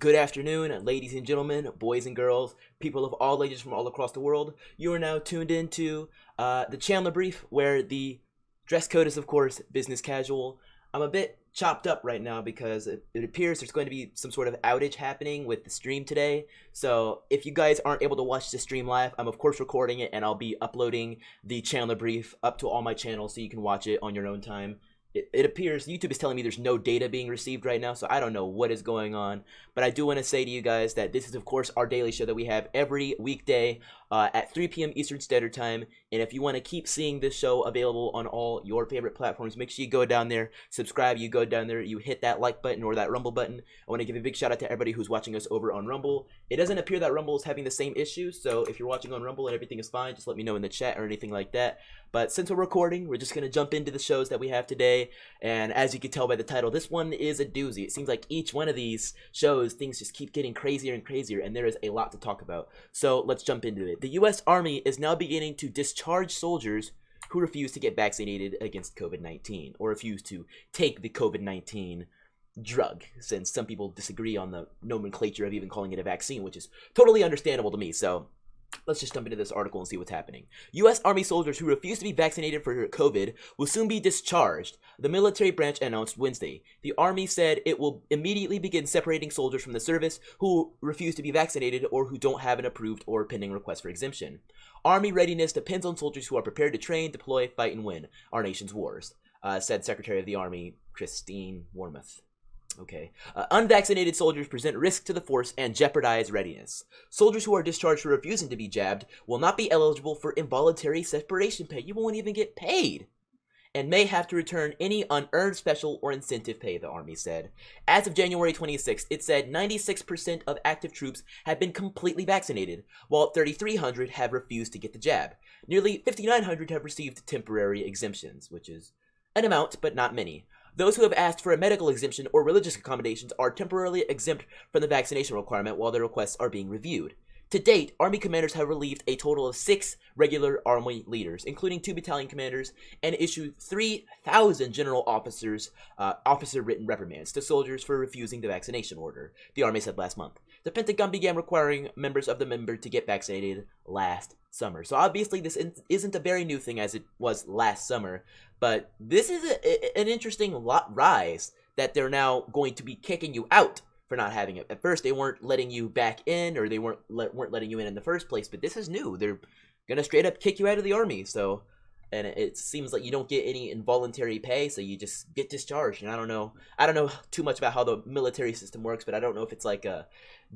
Good afternoon, ladies and gentlemen, boys and girls, people of all ages from all across the world. You are now tuned into the Chandler Brief, where the dress code is, of course, business casual. I'm a bit chopped up right now because it appears there's going to be some sort of outage happening with the stream today. So if you guys aren't able to watch the stream live, I'm of course recording it, and I'll be uploading the Chandler Brief up to all my channels so you can watch it on your own time. It appears YouTube is telling me there's no data being received right now, so I don't know what is going on. But I do want to say to you guys that this is, of course, our daily show that we have every weekday at 3 p.m. Eastern Standard Time. And if you want to keep seeing this show available on all your favorite platforms, make sure you go down there, subscribe, you go down there, you hit that like button or that Rumble button. I want to give a big shout out to everybody who's watching us over on Rumble. It doesn't appear that Rumble is having the same issues, so if you're watching on Rumble and everything is fine, just let me know in the chat or anything like that. But since we're recording, we're just going to jump into the shows that we have today. And as you can tell by the title, this one is a doozy. It seems like each one of these shows, things just keep getting crazier and crazier, and there is a lot to talk about. So let's jump into it. The U.S. Army is now beginning to discharge soldiers who refuse to get vaccinated against COVID-19, or refuse to take the COVID-19 drug, since some people disagree on the nomenclature of even calling it a vaccine, which is totally understandable to me. So let's just jump into this article and see what's happening. U.S. Army soldiers who refuse to be vaccinated for COVID will soon be discharged, the military branch announced Wednesday. The Army said it will immediately begin separating soldiers from the service who refuse to be vaccinated or who don't have an approved or pending request for exemption. Army readiness depends on soldiers who are prepared to train, deploy, fight, and win our nation's wars, said Secretary of the Army Christine Wormuth. Okay. Unvaccinated soldiers present risk to the force and jeopardize readiness. Soldiers who are discharged for refusing to be jabbed will not be eligible for involuntary separation pay. You won't even get paid. And may have to return any unearned special or incentive pay, the Army said. As of January 26th, it said 96% of active troops have been completely vaccinated, while 3,300 have refused to get the jab. Nearly 5,900 have received temporary exemptions, which is an amount, but not many. Those who have asked for a medical exemption or religious accommodations are temporarily exempt from the vaccination requirement while their requests are being reviewed. To date, Army commanders have relieved a total of 6 regular Army leaders, including 2 battalion commanders, and issued 3,000 general officers officer-written reprimands to soldiers for refusing the vaccination order, the Army said last month. The Pentagon began requiring members of the member to get vaccinated last summer. So obviously this isn't a very new thing as it was last summer, but this is an interesting rise that they're now going to be kicking you out for not having it. At first, they weren't letting you back in, or they weren't letting you in the first place, but this is new. They're gonna straight up kick you out of the Army, so, and it seems like you don't get any involuntary pay, so you just get discharged. And I don't know too much about how the military system works, but I don't know if it's like a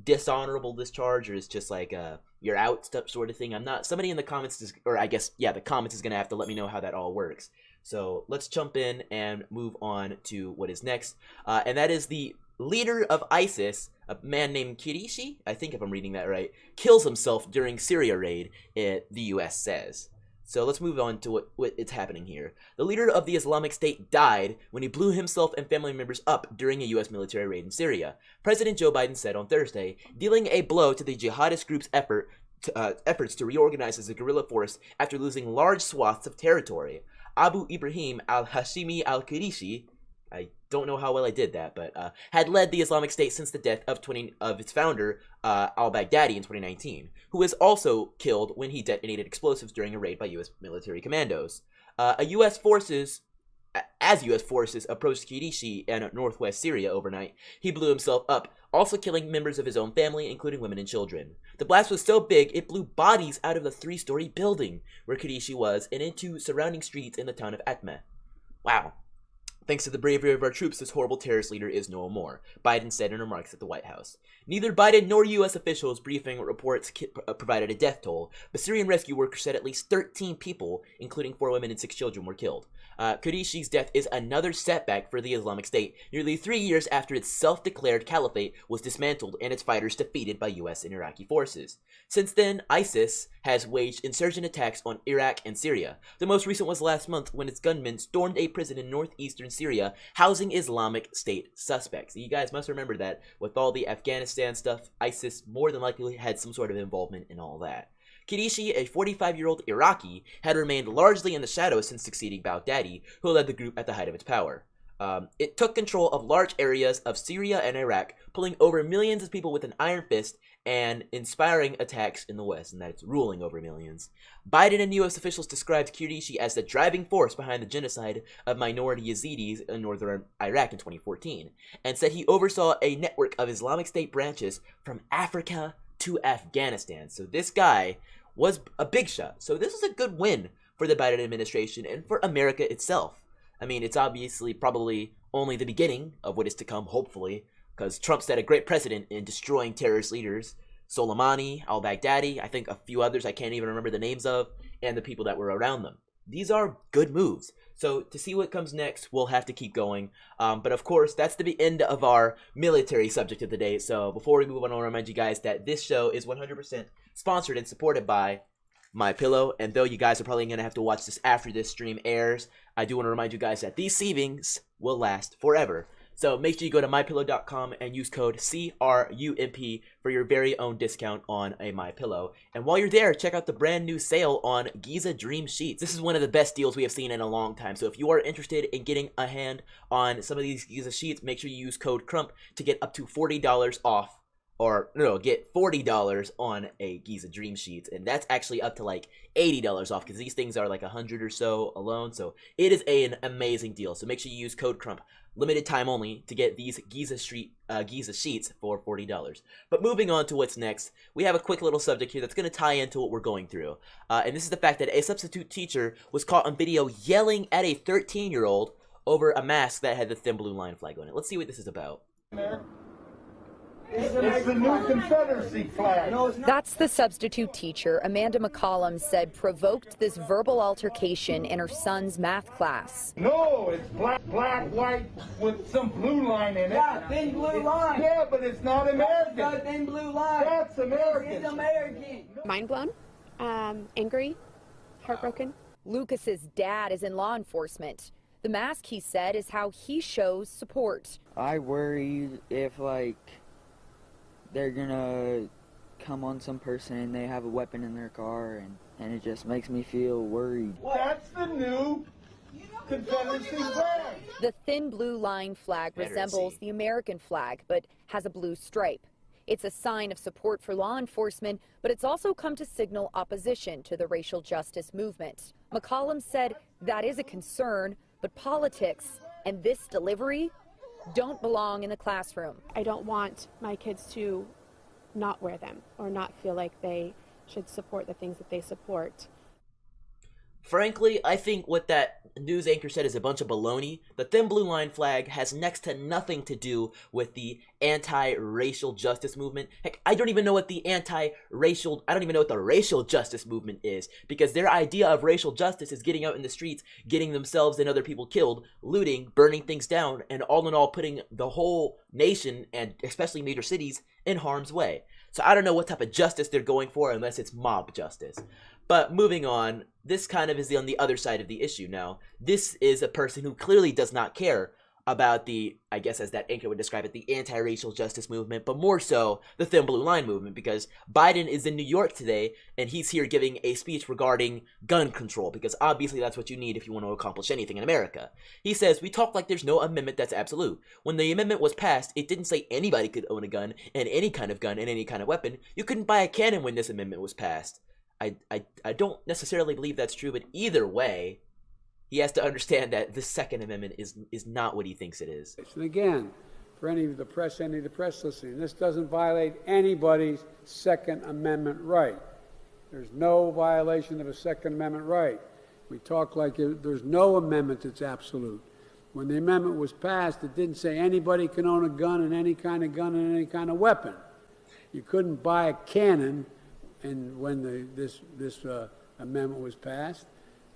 dishonorable discharge or it's just like a you're out stuff sort of thing. Somebody in the comments the comments is gonna have to let me know how that all works. So let's jump in and move on to what is next, and that is the leader of ISIS, a man named Kirishi, I think if I'm reading that right, kills himself during Syria raid, the U.S. says. So let's move on to what is happening here. The leader of the Islamic State died when he blew himself and family members up during a U.S. military raid in Syria, President Joe Biden said on Thursday, dealing a blow to the jihadist group's efforts to reorganize as a guerrilla force after losing large swaths of territory. Abu Ibrahim al-Hashimi al-Qurayshi, I don't know how well I did that, but had led the Islamic State since the death of its founder, al-Baghdadi, in 2019, who was also killed when he detonated explosives during a raid by U.S. military commandos. As U.S. forces approached Kirishi in northwest Syria overnight, he blew himself up, also killing members of his own family, including women and children. The blast was so big, it blew bodies out of the 3-story building where Kirishi was and into surrounding streets in the town of Atmeh. Wow. Thanks to the bravery of our troops, this horrible terrorist leader is no more, Biden said in remarks at the White House. Neither Biden nor U.S. officials briefing reports provided a death toll, but Syrian rescue workers said at least 13 people, including 4 women and 6 children, were killed. Qureishi's death is another setback for the Islamic State, nearly 3 years after its self-declared caliphate was dismantled and its fighters defeated by U.S. and Iraqi forces. Since then, ISIS has waged insurgent attacks on Iraq and Syria. The most recent was last month when its gunmen stormed a prison in northeastern Syria housing Islamic State suspects. You guys must remember that with all the Afghanistan stuff, ISIS more than likely had some sort of involvement in all that. Qureshi, a 45-year-old Iraqi, had remained largely in the shadows since succeeding Baghdadi, who led the group at the height of its power. It took control of large areas of Syria and Iraq, pulling over millions of people with an iron fist and inspiring attacks in the West, and that it's ruling over millions. Biden and U.S. officials described Kurdishi as the driving force behind the genocide of minority Yazidis in northern Iraq in 2014, and said he oversaw a network of Islamic State branches from Africa to Afghanistan. So this guy was a big shot. So this is a good win for the Biden administration and for America itself. I mean, it's obviously probably only the beginning of what is to come, hopefully, because Trump set a great precedent in destroying terrorist leaders. Soleimani, al-Baghdadi, I think a few others I can't even remember the names of, and the people that were around them. These are good moves. So to see what comes next, we'll have to keep going. But of course, that's the end of our military subject of the day. So before we move on, I want to remind you guys that this show is 100% sponsored and supported by MyPillow, and though you guys are probably going to have to watch this after this stream airs, I do want to remind you guys that these savings will last forever. So make sure you go to MyPillow.com and use code CRUMP for your very own discount on a MyPillow. And while you're there, check out the brand new sale on Giza Dream Sheets. This is one of the best deals we have seen in a long time. So if you are interested in getting a hand on some of these Giza sheets, make sure you use code CRUMP to get up to $40 off. Or, no, get $40 on a Giza Dream Sheets, and that's actually up to like $80 off, because these things are like $100 or so alone, so it is an amazing deal. So make sure you use code CRUMP, limited time only, to get these Giza Sheets for $40. But moving on to what's next, we have a quick little subject here that's going to tie into what we're going through, and this is the fact that a substitute teacher was caught on video yelling at a 13-year-old over a mask that had the thin blue line flag on it. Let's see what this is about. It's the new Confederacy flag. That's the substitute teacher, Amanda McCollum, said provoked this verbal altercation in her son's math class. No, it's black, white with some blue line in it. Yeah, thin blue line. Yeah, but it's not American. It's got a thin blue line. That's American. It's American. Mind blown, angry, heartbroken. Lucas's dad is in law enforcement. The mask, he said, is how he shows support. I worry if, they're gonna come on some person and they have a weapon in their car, and it just makes me feel worried. That's the new Confederacy flag. The thin blue line flag resembles the American flag, but has a blue stripe. It's a sign of support for law enforcement, but it's also come to signal opposition to the racial justice movement. McCollum said that is a concern, but politics and this delivery don't belong in the classroom. I don't want my kids to not wear them or not feel like they should support the things that they support. Frankly, I think what that news anchor said is a bunch of baloney. The thin blue line flag has next to nothing to do with the anti-racial justice movement. Heck, I don't even know what the racial justice movement is, because their idea of racial justice is getting out in the streets, getting themselves and other people killed, looting, burning things down, and all in all putting the whole nation, and especially major cities, in harm's way. So I don't know what type of justice they're going for unless it's mob justice. But moving on, this kind of is on the other side of the issue now. This is a person who clearly does not care about the, I guess as that anchor would describe it, the anti-racial justice movement, but more so the thin blue line movement, because Biden is in New York today, and he's here giving a speech regarding gun control, because obviously that's what you need if you want to accomplish anything in America. He says, "We talk like there's no amendment that's absolute. When the amendment was passed, it didn't say anybody could own a gun, and any kind of gun, and any kind of weapon. You couldn't buy a cannon when this amendment was passed." I don't necessarily believe that's true, but either way, he has to understand that the Second Amendment is not what he thinks it is. And again, for any of the press listening, this doesn't violate anybody's Second Amendment right. There's no violation of a Second Amendment right. We talk like there's no amendment that's absolute. When the amendment was passed, it didn't say anybody can own a gun and any kind of gun and any kind of weapon. You couldn't buy a cannon, and when this amendment was passed.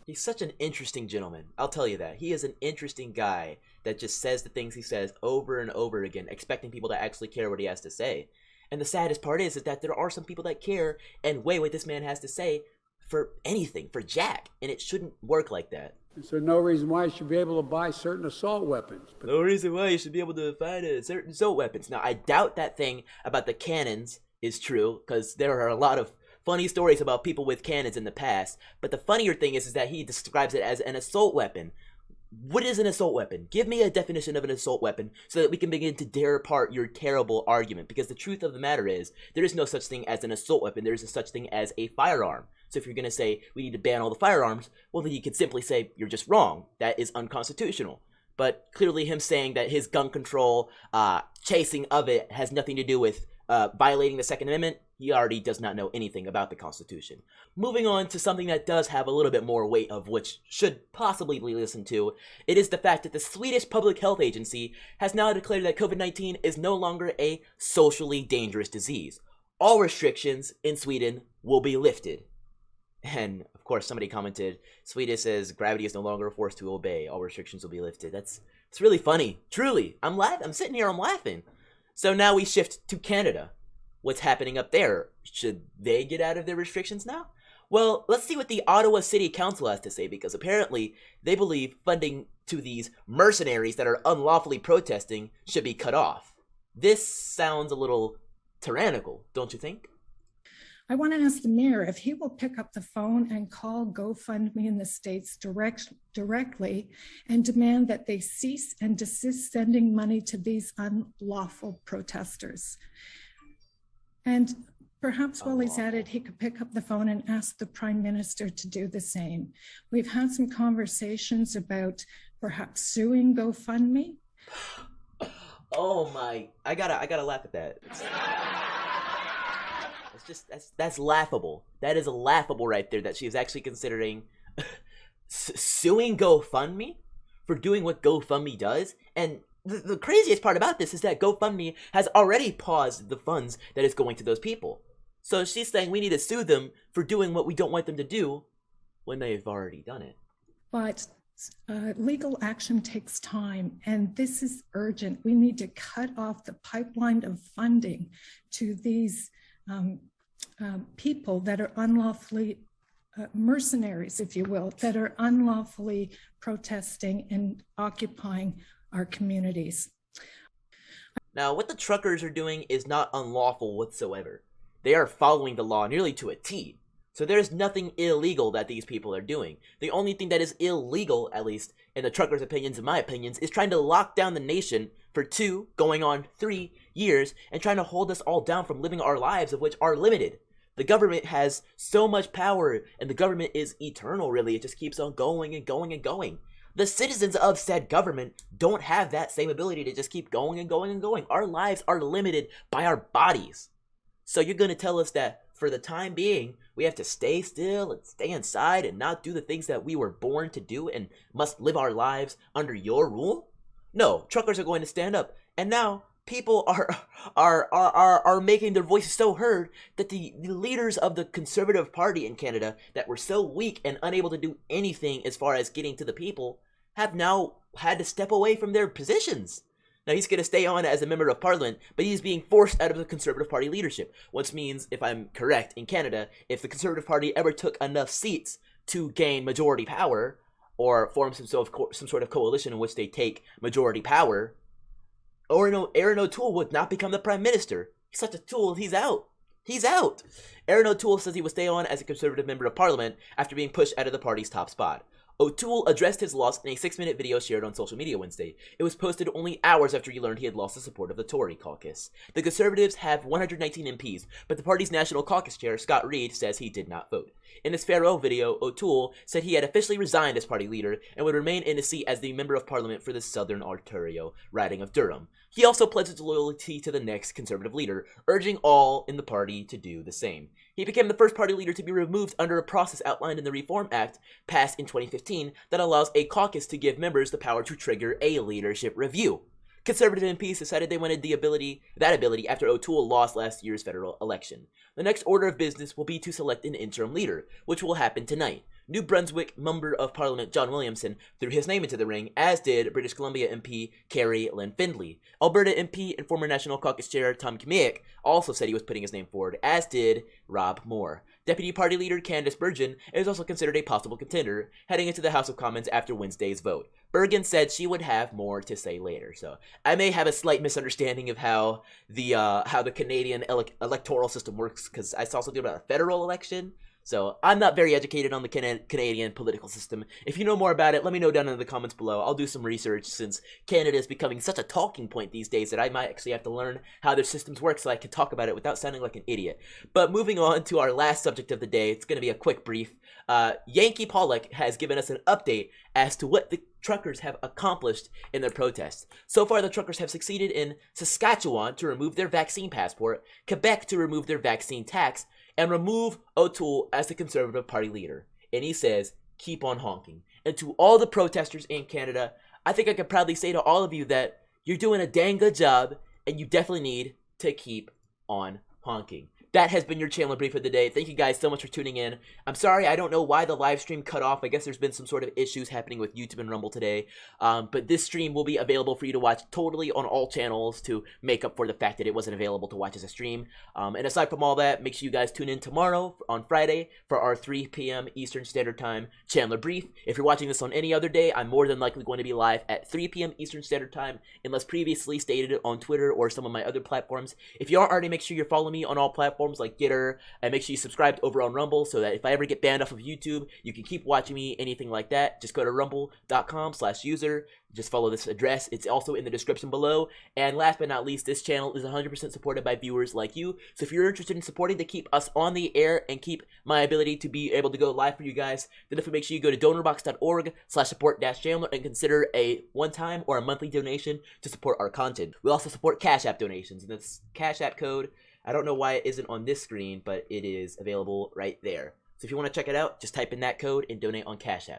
He's such an interesting gentleman. I'll tell you that. He is an interesting guy that just says the things he says over and over again, expecting people to actually care what he has to say. And the saddest part is that there are some people that care and weigh what this man has to say for anything, for jack. And it shouldn't work like that. So no reason why you should be able to buy certain assault weapons. No reason why you should be able to find certain assault weapons. Now, I doubt that thing about the cannons is true, because there are a lot of funny stories about people with cannons in the past, but the funnier thing is that he describes it as an assault weapon. what is an assault weapon? Give me a definition of an assault weapon so that we can begin to tear apart your terrible argument. Because the truth of the matter is, there is no such thing as an assault weapon. There is a such thing as a firearm. So if you're going to say we need to ban all the firearms, well, then you could simply say you're just wrong. That is unconstitutional. But clearly him saying that his gun control chasing of it has nothing to do with violating the Second Amendment, he already does not know anything about the Constitution. Moving on to something that does have a little bit more weight of which should possibly be listened to, it is the fact that the Swedish Public Health Agency has now declared that COVID-19 is no longer a socially dangerous disease. All restrictions in Sweden will be lifted. And, of course, somebody commented, Sweden says gravity is no longer a force to obey. All restrictions will be lifted. It's really funny. Truly. I'm sitting here, I'm laughing. So now we shift to Canada. What's happening up there? Should they get out of their restrictions now? Well, let's see what the Ottawa City Council has to say, because apparently they believe funding to these mercenaries that are unlawfully protesting should be cut off. This sounds a little tyrannical, don't you think? I want to ask the mayor if he will pick up the phone and call GoFundMe in the States directly and demand that they cease and desist sending money to these unlawful protesters. And perhaps while he's at it, he could pick up the phone and ask the Prime Minister to do the same. We've had some conversations about perhaps suing GoFundMe. Oh my, I gotta laugh at that. That's laughable. That is laughable right there, that she is actually considering suing GoFundMe for doing what GoFundMe does. And the craziest part about this is that GoFundMe has already paused the funds that is going to those people. So she's saying we need to sue them for doing what we don't want them to do when they've already done it. But legal action takes time, and this is urgent. We need to cut off the pipeline of funding to these people that are unlawfully mercenaries, if you will, that are unlawfully protesting and occupying our communities. Now, what the truckers are doing is not unlawful whatsoever. They are following the law nearly to a T. So there's nothing illegal that these people are doing. The only thing that is illegal, at least in the truckers' opinions and my opinions, is trying to lock down the nation for 2, going on 3 years, and trying to hold us all down from living our lives, of which are limited. The government has so much power, and the government is eternal, really. It just keeps on going and going and going. The citizens of said government don't have that same ability to just keep going and going and going. Our lives are limited by our bodies. So you're going to tell us that for the time being, we have to stay still and stay inside and not do the things that we were born to do and must live our lives under your rule? No, truckers are going to stand up. And now people are making their voices so heard that the leaders of the Conservative Party in Canada that were so weak and unable to do anything as far as getting to the people have now had to step away from their positions. Now, he's going to stay on as a member of parliament, but he's being forced out of the Conservative Party leadership, which means, if I'm correct, in Canada, if the Conservative Party ever took enough seats to gain majority power, or form some sort of coalition in which they take majority power, Aaron O'Toole would not become the Prime Minister. He's such a tool, he's out. He's out! Aaron O'Toole says he will stay on as a Conservative member of parliament after being pushed out of the party's top spot. O'Toole addressed his loss in a 6-minute video shared on social media Wednesday. It was posted only hours after he learned he had lost the support of the Tory caucus. The Conservatives have 119 MPs, but the party's National Caucus Chair, Scott Reid, says he did not vote. In his farewell video, O'Toole said he had officially resigned as party leader and would remain in his seat as the Member of Parliament for the Southern Ontario riding of Durham. He also pledged his loyalty to the next Conservative leader, urging all in the party to do the same. He became the first party leader to be removed under a process outlined in the Reform Act, passed in 2015, that allows a caucus to give members the power to trigger a leadership review. Conservative MPs decided they wanted that ability after O'Toole lost last year's federal election. The next order of business will be to select an interim leader, which will happen tonight. New Brunswick Member of Parliament John Williamson threw his name into the ring, as did British Columbia MP Carrie Lynn Findlay. Alberta MP and former National Caucus Chair Tom Kamiec also said he was putting his name forward, as did Rob Moore. Deputy Party Leader Candice Bergen is also considered a possible contender, heading into the House of Commons after Wednesday's vote. Bergen said she would have more to say later, so I may have a slight misunderstanding of how the Canadian electoral system works, because I saw something about a federal election. So I'm not very educated on the Canadian political system. If you know more about it, let me know down in the comments below. I'll do some research since Canada is becoming such a talking point these days that I might actually have to learn how their systems work so I can talk about it without sounding like an idiot. But moving on to our last subject of the day, it's going to be a quick brief. Yankee Pollock has given us an update as to what the truckers have accomplished in their protest. So far, the truckers have succeeded in Saskatchewan to remove their vaccine passport, Quebec to remove their vaccine tax, and remove O'Toole as the Conservative Party leader. And he says, keep on honking. And to all the protesters in Canada, I think I can proudly say to all of you that you're doing a dang good job, and you definitely need to keep on honking. That has been your Chandler Brief of the day. Thank you guys so much for tuning in. I'm sorry, I don't know why the live stream cut off. I guess there's been some sort of issues happening with YouTube and Rumble today. But this stream will be available for you to watch totally on all channels to make up for the fact that it wasn't available to watch as a stream. And aside from all that, make sure you guys tune in tomorrow on Friday for our 3 p.m. Eastern Standard Time Chandler Brief. If you're watching this on any other day, I'm more than likely going to be live at 3 p.m. Eastern Standard Time, unless previously stated on Twitter or some of my other platforms. If you aren't already, make sure you're following me on all platforms like Gitter, and make sure you subscribe over on Rumble so that if I ever get banned off of YouTube, you can keep watching me, anything like that. Just go to rumble.com/user. Just follow this address. It's also in the description below. And last but not least, this channel is 100% supported by viewers like you. So if you're interested in supporting to keep us on the air and keep my ability to be able to go live for you guys, then definitely make sure you go to donorbox.org/support-Chandler and consider a one-time or a monthly donation to support our content. We also support Cash App donations, and that's Cash App code. I don't know why it isn't on this screen, but it is available right there. So if you want to check it out, just type in that code and donate on Cash App.